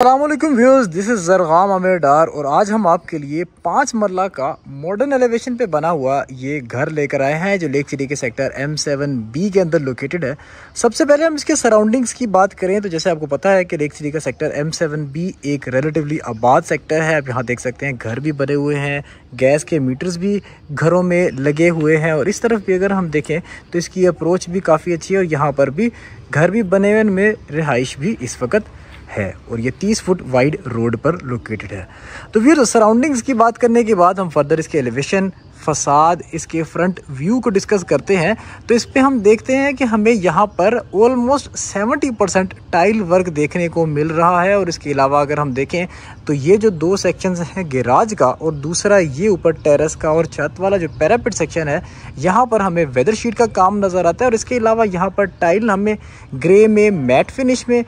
अस्सलामुअलैकुम viewers, this is ज़रगाम Aamir डार और आज हम आपके लिए 5 मरला का मॉडर्न एलिवेशन पे बना हुआ ये घर लेकर आए हैं जो लेक सिटी के सेक्टर M7B के अंदर लोकेटेड है। सबसे पहले हम इसके सराउंडिंग्स की बात करें तो जैसे आपको पता है कि लेक सिटी का सेक्टर M7B एक रिलेटिवली आबाद सेक्टर है। आप यहाँ देख सकते हैं घर भी बने हुए हैं, गैस के मीटर्स भी घरों में लगे हुए हैं और इस तरफ भी अगर हम देखें तो इसकी अप्रोच भी काफ़ी अच्छी है और यहाँ पर भी घर भी बने हुए में रिहाइश भी इस वक्त है और ये 30 फुट वाइड रोड पर लोकेटेड है। तो फिर सराउंडिंग्स की बात करने के बाद हम फर्दर इसके एलिवेशन, फसाद, इसके फ्रंट व्यू को डिस्कस करते हैं। तो इस पे हम देखते हैं कि हमें यहाँ पर ऑलमोस्ट 70% टाइल वर्क देखने को मिल रहा है और इसके अलावा अगर हम देखें तो ये जो दो सेक्शंस हैं गैराज का और दूसरा ये ऊपर टेरेस का और छत वाला जो पैरापेट सेक्शन है, यहाँ पर हमें वेदर शीट का काम नज़र आता है और इसके अलावा यहाँ पर टाइल हमें ग्रे में, मैट फिनिश में,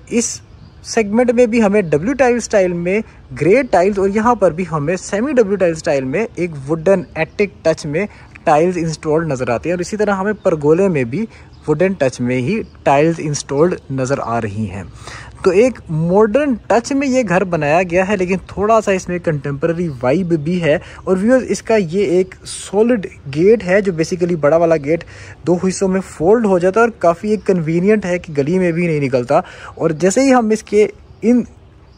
इस सेगमेंट में भी हमें डब्ल्यू टाइल स्टाइल में ग्रे टाइल्स और यहाँ पर भी हमें सेमी डब्ल्यू टाइल स्टाइल में एक वुडन एटिक टच में टाइल्स इंस्टॉल्ड नज़र आती हैं और इसी तरह हमें परगोले में भी वुडन टच में ही टाइल्स इंस्टॉल्ड नज़र आ रही हैं। तो एक मॉडर्न टच में ये घर बनाया गया है लेकिन थोड़ा सा इसमें कंटेम्प्रेरी वाइब भी है। और व्यूअर्स, इसका ये एक सॉलिड गेट है जो बेसिकली बड़ा वाला गेट 2 हिस्सों में फोल्ड हो जाता है और काफ़ी एक कन्वीनियंट है कि गली में भी नहीं निकलता। और जैसे ही हम इसके इन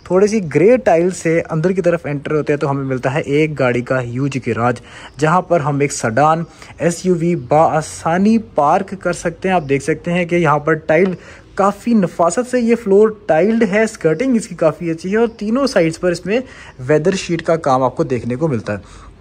थोड़ी सी ग्रे टाइल से अंदर की तरफ एंटर होते हैं तो हमें मिलता है एक गाड़ी का ह्यूज गैराज जहां पर हम एक सडान SUV बाआसानी पार्क कर सकते हैं। आप देख सकते हैं कि यहाँ पर टाइल काफ़ी नफासत से ये फ्लोर टाइल्ड है, स्कर्टिंग इसकी काफ़ी अच्छी है और तीनों साइड्स पर इसमें वेदर शीट का काम आपको देखने को मिलता है।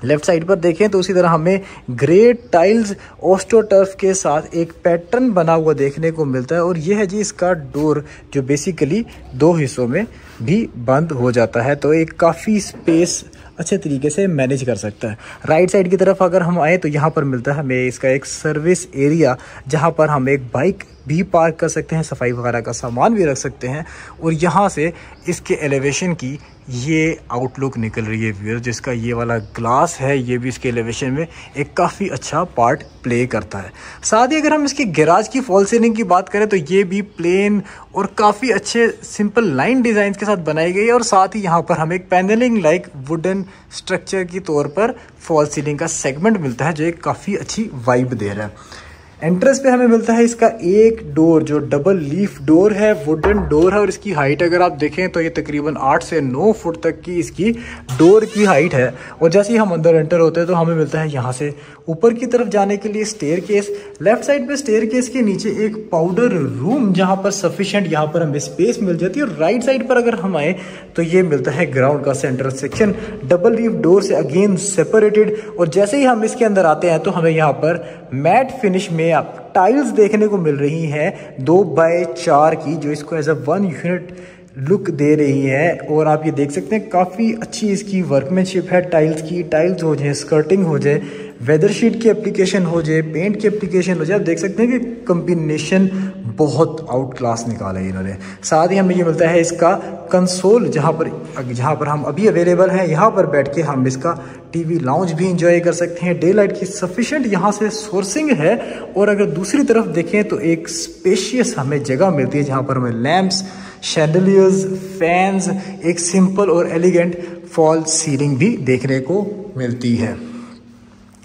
लेफ्ट साइड पर देखें तो उसी तरह हमें ग्रे टाइल्स ऑस्टोटर्फ के साथ एक पैटर्न बना हुआ देखने को मिलता है और यह है जी इसका डोर जो बेसिकली 2 हिस्सों में भी बंद हो जाता है, तो एक काफ़ी स्पेस अच्छे तरीके से मैनेज कर सकता है। राइट साइड की तरफ अगर हम आए तो यहाँ पर मिलता है हमें इसका एक सर्विस एरिया जहाँ पर हम एक बाइक भी पार्क कर सकते हैं, सफाई वगैरह का सामान भी रख सकते हैं और यहाँ से इसके एलिवेशन की ये आउटलुक निकल रही है व्यूअर, जिसका ये वाला ग्लास है ये भी इसके एलिवेशन में एक काफ़ी अच्छा पार्ट प्ले करता है। साथ ही अगर हम इसके गैराज की फॉल सीलिंग की बात करें तो ये भी प्लेन और काफ़ी अच्छे सिंपल लाइन डिज़ाइन के साथ बनाई गई है और साथ ही यहाँ पर हमें एक पैनलिंग लाइक वुडन स्ट्रक्चर की तौर पर फॉल सीलिंग का सेगमेंट मिलता है जो एक काफ़ी अच्छी वाइब दे रहा है। एंट्रेंस पे हमें मिलता है इसका एक डोर जो डबल लीफ डोर है, वुडन डोर है और इसकी हाइट अगर आप देखें तो ये तकरीबन 8 से 9 फुट तक की इसकी डोर की हाइट है। और जैसे ही हम अंदर एंटर होते हैं तो हमें मिलता है यहाँ से ऊपर की तरफ जाने के लिए स्टेयर केस। लेफ्ट साइड पे स्टेयर केस के नीचे एक पाउडर रूम जहाँ पर सफिशिएंट यहाँ पर हमें स्पेस मिल जाती है और राइट साइड पर अगर हम आए तो ये मिलता है ग्राउंड का central section double leaf door से अगेन सेपरेटेड। और जैसे ही हम इसके अंदर आते हैं तो हमें यहाँ पर मैट फिनिश में आप टाइल्स देखने को मिल रही हैं 2x4 की जो इसको एज अ 1 यूनिट लुक दे रही है। और आप ये देख सकते हैं काफ़ी अच्छी इसकी वर्कमैनशिप है टाइल्स की, टाइल्स हो जाए, स्कर्टिंग हो जाए, वेदर शीट की एप्लीकेशन हो जाए, पेंट की एप्लीकेशन हो जाए, आप देख सकते हैं कि कम्बिनेशन बहुत आउट क्लास निकाला है इन्होंने। साथ ही हमें ये मिलता है इसका कंसोल जहाँ पर हम अभी अवेलेबल हैं, यहाँ पर बैठ के हम इसका TV लाउंज भी इंजॉय कर सकते हैं। डे लाइट की सफिशिएंट यहाँ से सोर्सिंग है और अगर दूसरी तरफ देखें तो एक स्पेशियस हमें जगह मिलती है जहाँ पर हमें लैंप्स, शैंडलियर्स, फैंस, एक सिंपल और एलिगेंट फॉल सीलिंग भी देखने को मिलती है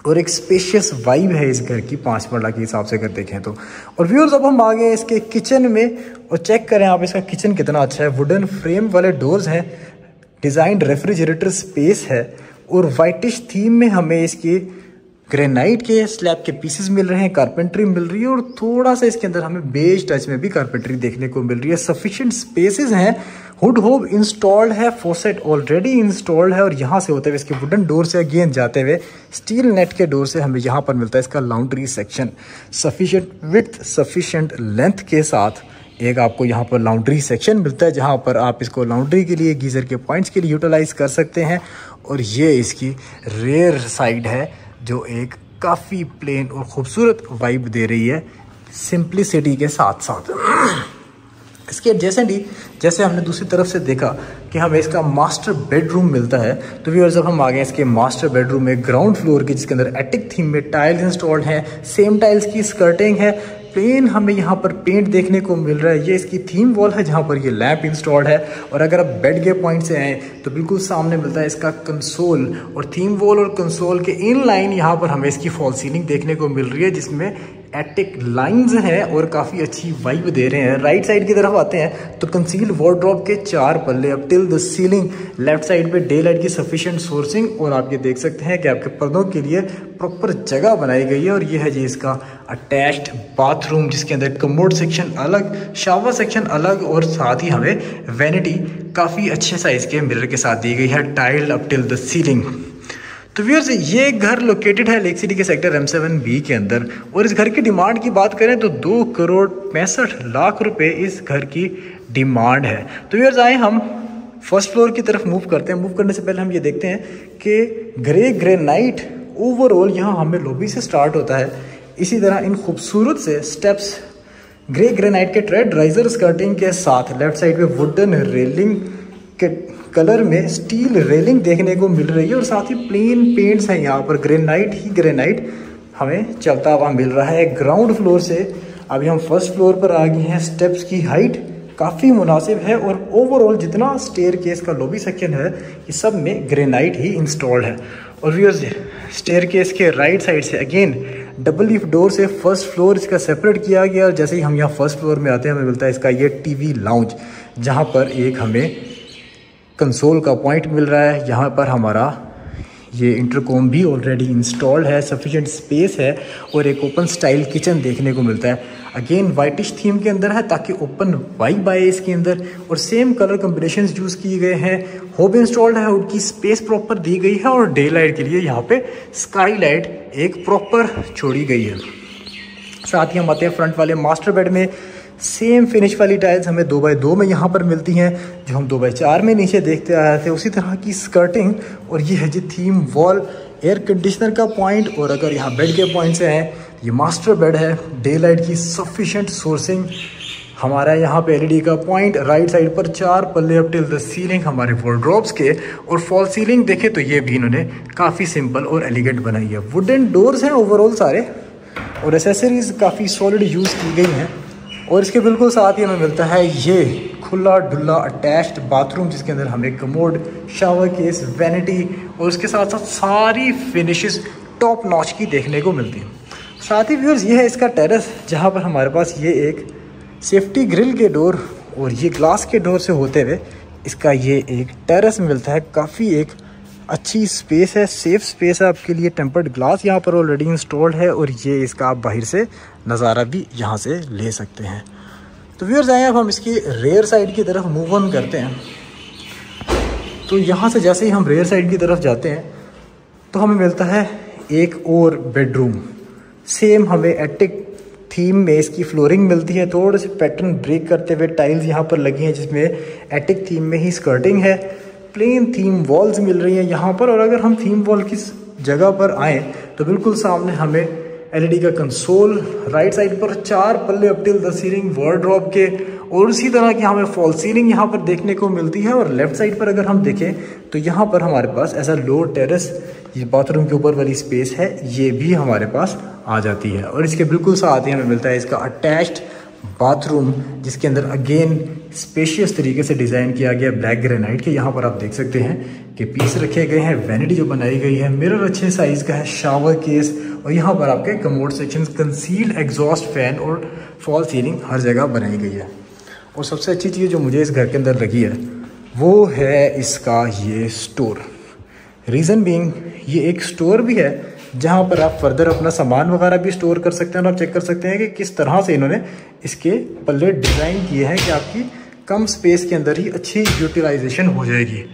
और एक स्पेशियस वाइब है इस घर की 5 मरला के हिसाब से अगर देखें तो। और व्यूअर्स, अब हम आ गए इसके किचन में और चेक करें आप इसका किचन कितना अच्छा है। वुडन फ्रेम वाले डोर्स हैं, डिज़ाइंड रेफ्रिजरेटर स्पेस है और वाइटिश थीम में हमें इसकी ग्रेनाइट के स्लैब के पीसेस मिल रहे हैं, कारपेंट्री मिल रही है और थोड़ा सा इसके अंदर हमें बेज टच में भी कारपेंट्री देखने को मिल रही है। सफिशिएंट स्पेसेस हैं, हुड होब इंस्टॉल्ड है, फॉसेट ऑलरेडी इंस्टॉल्ड है और यहाँ से होते हुए इसके वुडन डोर से अगेन जाते हुए स्टील नेट के डोर से हमें यहाँ पर मिलता है इसका laundry section sufficient width, sufficient length के साथ एक आपको यहाँ पर लॉन्ड्री सेक्शन मिलता है जहाँ पर आप इसको लॉन्ड्री के लिए, गीज़र के पॉइंट्स के लिए यूटिलाइज कर सकते हैं। और ये इसकी रेयर साइड है जो एक काफ़ी प्लेन और ख़ूबसूरत वाइब दे रही है सिंप्लिसिटी के साथ साथ। इसके एडजेसेंट ही जैसे हमने दूसरी तरफ से देखा कि हमें इसका मास्टर बेडरूम मिलता है, तो व्यूअर्स जब हम आ गए इसके मास्टर बेडरूम में ग्राउंड फ्लोर की जिसके अंदर एटिक थीम में टाइल्स इंस्टॉल्ड हैं, सेम टाइल्स की स्कर्टिंग है, प्लेन हमें यहाँ पर पेंट देखने को मिल रहा है। ये इसकी थीम वॉल है जहाँ पर ये लैंप इंस्टॉल्ड है। और अगर आप बेड के पॉइंट से आए तो बिल्कुल सामने मिलता है इसका कंसोल, और थीम वॉल और कंसोल के इन लाइन यहाँ पर हमें इसकी फॉल सीलिंग देखने को मिल रही है, जिसमें एटिक लाइंस हैं और काफ़ी अच्छी वाइब दे रहे हैं। राइट साइड की तरफ आते हैं तो कंसील वार्डरोब के 4 पल्ले up till the ceiling. Left side पे डे लाइट की सफिशिएंट सोर्सिंग, और आप ये देख सकते हैं कि आपके पर्दों के लिए प्रॉपर जगह बनाई गई है। और ये है जी इसका अटैच्ड बाथरूम, जिसके अंदर कमोड सेक्शन अलग, शावर सेक्शन अलग, और साथ ही हमें वैनिटी काफ़ी अच्छे साइज़ के मिरर के साथ दी गई है, tiled up till the ceiling. तो व्यूअर्स, ये घर लोकेटेड है लेक सिटी के सेक्टर M7B के अंदर, और इस घर की डिमांड की बात करें तो 2,65,00,000 रुपए इस घर की डिमांड है। तो व्यूअर्स, आए हम फर्स्ट फ्लोर की तरफ मूव करते हैं। मूव करने से पहले हम ये देखते हैं कि ग्रे ग्रेनाइट ओवरऑल यहाँ हमें लॉबी से स्टार्ट होता है। इसी तरह इन खूबसूरत से स्टेप्स ग्रे ग्रेनाइट के ट्रेड राइजर स्कर्टिंग के साथ लेफ्ट साइड पे वुडन रेलिंग के कलर में स्टील रेलिंग देखने को मिल रही है, और साथ ही प्लेन पेंट्स हैं यहाँ पर, ग्रेनाइट ही ग्रेनाइट हमें चलता हुआ मिल रहा है। ग्राउंड फ्लोर से अभी हम फर्स्ट फ्लोर पर आ गए हैं। स्टेप्स की हाइट काफ़ी मुनासिब है, और ओवरऑल जितना स्टेयर केस का लॉबी सेक्शन है ये सब में ग्रेनाइट ही इंस्टॉल्ड है। और व्यूअर्स, स्टेयर केस के राइट साइड से अगेन डबल लीफ डोर से फर्स्ट फ्लोर इसका सेपरेट किया गया, और जैसे ही हम यहाँ फर्स्ट फ्लोर में आते हैं हमें मिलता है इसका ये टीवी लाउंज, जहाँ पर एक हमें कंसोल का पॉइंट मिल रहा है। यहाँ पर हमारा ये इंटरकॉम भी ऑलरेडी इंस्टॉल्ड है, सफिशिएंट स्पेस है, और एक ओपन स्टाइल किचन देखने को मिलता है। अगेन वाइटिश थीम के अंदर है ताकि ओपन वाइब आए इसके अंदर, और सेम कलर कॉम्बिनेशन यूज़ किए गए हैं। होब इंस्टॉल्ड है, उनकी स्पेस प्रॉपर दी गई है, और डे लाइट के लिए यहाँ पे स्काई लाइट एक प्रॉपर छोड़ी गई है। साथ ही हम आते हैं फ्रंट वाले मास्टर बेड में। सेम फिनिश वाली टाइल्स हमें 2x2 में यहाँ पर मिलती हैं, जो हम 2x4 में नीचे देखते आए थे, उसी तरह की स्कर्टिंग। और ये है जी थीम वॉल, एयर कंडीशनर का पॉइंट। और अगर यहाँ बेड के पॉइंट से हैं, ये मास्टर बेड है, डे लाइट की सफिशिएंट सोर्सिंग, हमारा यहाँ पे LED का पॉइंट, राइट साइड पर 4 पल्ले अप टिल द सीलिंग हमारे वार्डरोब्स के। और फॉल सीलिंग देखें तो ये भी इन्होंने काफ़ी सिंपल और एलिगेंट बनाई है। वुडन डोर्स हैं ओवरऑल सारे, और एसेसरीज काफ़ी सॉलिड यूज़ की गई हैं। और इसके बिल्कुल साथ ही हमें मिलता है ये खुला डुल्ला अटैच्ड बाथरूम, जिसके अंदर हमें कमोड, शावर केस, वैनिटी, और उसके साथ साथ सारी फिनिशेस टॉप नॉच की देखने को मिलती हैं। साथ ही व्यूअर्स, ये है इसका टेरेस, जहाँ पर हमारे पास ये एक सेफ्टी ग्रिल के डोर और ये ग्लास के डोर से होते हुए इसका ये एक टेरेस मिलता है। काफ़ी एक अच्छी स्पेस है, सेफ स्पेस है आपके लिए। टेम्पर्ड ग्लास यहाँ पर ऑलरेडी इंस्टॉल्ड है, और ये इसका आप बाहर से नज़ारा भी यहाँ से ले सकते हैं। तो व्यूअर्स, आए अब हम इसकी रेयर साइड की तरफ मूव ऑन करते हैं। तो यहाँ से जैसे ही हम रेयर साइड की तरफ जाते हैं तो हमें मिलता है एक और बेडरूम। सेम हमें एटिक थीम में इसकी फ्लोरिंग मिलती है, थोड़े से पैटर्न ब्रेक करते हुए टाइल्स यहाँ पर लगी हैं, जिसमें एटिक थीम में ही स्कर्टिंग है। प्लेन थीम वॉल्स मिल रही हैं यहाँ पर। और अगर हम थीम वॉल की जगह पर आएँ तो बिल्कुल सामने हमें LED का कंसोल, राइट साइड पर 4 पल्ले up till the ceiling wardrobe के, और उसी तरह की हमें फॉल सीलिंग यहाँ पर देखने को मिलती है। और लेफ्ट साइड पर अगर हम देखें तो यहाँ पर हमारे पास ऐसा लो टेरेस, ये बाथरूम के ऊपर वाली स्पेस है, ये भी हमारे पास आ जाती है। और इसके बिल्कुल साथ ही हमें मिलता है इसका अटैच्ड बाथरूम, जिसके अंदर अगेन स्पेशियस तरीके से डिज़ाइन किया गया ब्लैक ग्रेनाइट के। यहाँ पर आप देख सकते हैं कि पीस रखे गए हैं, वैनिटी जो बनाई गई है, मिरर अच्छे साइज़ का है, शावर केस, और यहाँ पर आपके commode section, concealed exhaust fan और फॉल सीलिंग हर जगह बनाई गई है। और सबसे अच्छी चीज़ जो मुझे इस घर के अंदर लगी है वो है इसका ये स्टोर। रीज़न बीइंग, ये एक स्टोर भी है जहाँ पर आप फर्दर अपना सामान वगैरह भी स्टोर कर सकते हैं। और आप चेक कर सकते हैं कि किस तरह से इन्होंने इसके पल्ले डिज़ाइन किए हैं कि आपकी कम स्पेस के अंदर ही अच्छी यूटिलाइजेशन हो जाएगी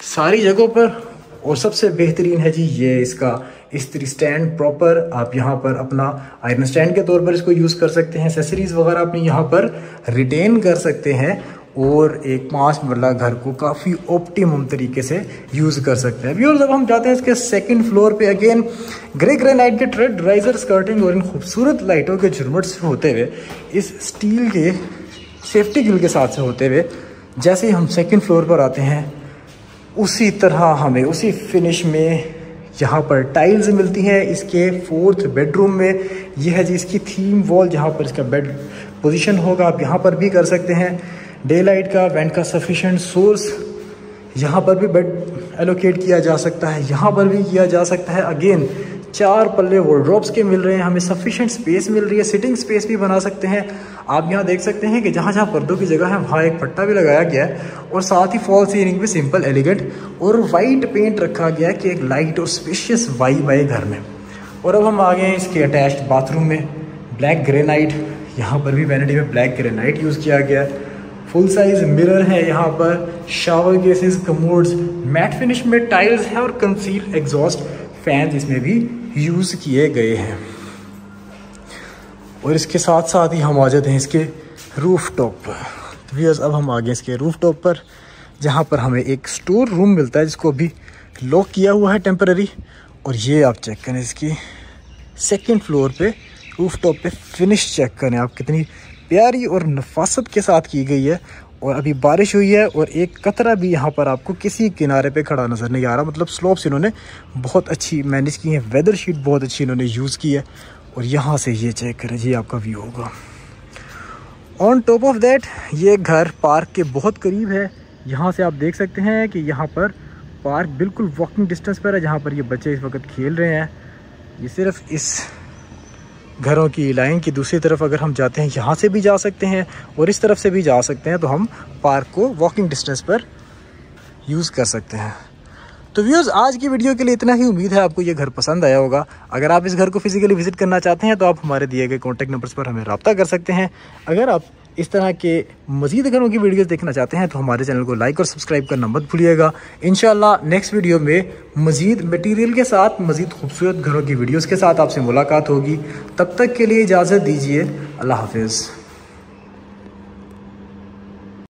सारी जगहों पर। और सबसे बेहतरीन है जी ये इसका इस्त्री स्टैंड प्रॉपर। आप यहाँ पर अपना आयरन स्टैंड के तौर पर इसको यूज़ कर सकते हैं। एक्सेसरीज वगैरह अपने यहाँ पर रिटेन कर सकते हैं, और एक 5 मरला घर को काफ़ी ऑप्टिमम तरीके से यूज़ कर सकते हैं। व्यूअर्स, जब हम जाते हैं इसके सेकंड फ्लोर पे, अगेन ग्रे ग्रेनाइट के ट्रेड राइजर स्कर्टिंग और इन खूबसूरत लाइटों के झुरमुट से होते हुए, इस स्टील के सेफ्टी ग्रिल के साथ से होते हुए, जैसे ही हम सेकंड फ्लोर पर आते हैं उसी तरह हमें उसी फिनिश में यहाँ पर टाइल्स मिलती हैं इसके 4th बेडरूम में। यह है जी इसकी थीम वॉल, जहाँ पर इसका बेड पोजीशन होगा, आप यहाँ पर भी कर सकते हैं। डे लाइट का वेंट का सफिशेंट सोर्स, यहाँ पर भी बेड एलोकेट किया जा सकता है, यहाँ पर भी किया जा सकता है। अगेन 4 पल्ले वार्डरोब्स के मिल रहे हैं, हमें सफिशेंट स्पेस मिल रही है, सिटिंग स्पेस भी बना सकते हैं। आप यहाँ देख सकते हैं कि जहाँ जहाँ पर्दों की जगह है वहाँ एक पट्टा भी लगाया गया है, और साथ ही फॉल सीलिंग भी सिंपल एलिगेंट और वाइट पेंट रखा गया है कि एक लाइट और स्पेशियस वाइब आए घर में। और अब हम आ गए हैं इसके अटैच्ड बाथरूम में। ब्लैक ग्रेनाइट, यहाँ पर भी वैनिटी में ब्लैक ग्रेनाइट यूज़ किया गया है। फुल साइज मिरर है यहाँ पर, shower cases, commodes, matte finish में टाइल्स है और कंसील एग्जॉस्ट फैन इसमें भी यूज़ किए गए हैं। और इसके साथ साथ ही हम आ जाते हैं इसके रूफ टॉप पर। तो व्यूअर्स अब हम आ गए इसके रूफ टॉप पर, जहाँ पर हमें एक स्टोर रूम मिलता है जिसको अभी लॉक किया हुआ है टेम्पररी। और ये आप चेक करें इसकी 2nd फ्लोर पे रूफ टॉप पे फिनिश चेक करें आप, कितनी प्यारी और नफासत के साथ की गई है। और अभी बारिश हुई है और एक कतरा भी यहाँ पर आपको किसी किनारे पे खड़ा नज़र नहीं आ रहा, मतलब स्लोप्स इन्होंने बहुत अच्छी मैनेज की है, वेदर शीट बहुत अच्छी इन्होंने यूज़ की है। और यहाँ से ये चेक करें जी आपका व्यू होगा। ऑन टॉप ऑफ दैट ये घर पार्क के बहुत करीब है। यहाँ से आप देख सकते हैं कि यहाँ पर पार्क बिल्कुल वॉकिंग डिस्टेंस पर है, जहाँ पर ये बच्चे इस वक्त खेल रहे हैं। ये सिर्फ इस घरों की लाइन की दूसरी तरफ अगर हम जाते हैं यहाँ से भी जा सकते हैं और इस तरफ से भी जा सकते हैं, तो हम पार्क को वॉकिंग डिस्टेंस पर यूज़ कर सकते हैं। तो व्यूअर्स आज की वीडियो के लिए इतना ही। उम्मीद है आपको ये घर पसंद आया होगा। अगर आप इस घर को फिजिकली विजिट करना चाहते हैं तो आप हमारे दिए गए कॉन्टैक्ट नंबर्स पर हमें रब्ता कर सकते हैं। अगर आप इस तरह के मज़ीद घरों की वीडियोस देखना चाहते हैं तो हमारे चैनल को लाइक और सब्सक्राइब करना मत भूलिएगा। इंशाल्लाह नेक्स्ट वीडियो में मज़ीद मटेरियल के साथ, मज़ीद खूबसूरत घरों की वीडियोस के साथ आपसे मुलाकात होगी। तब तक के लिए इजाज़त दीजिए। अल्लाह हाफिज़।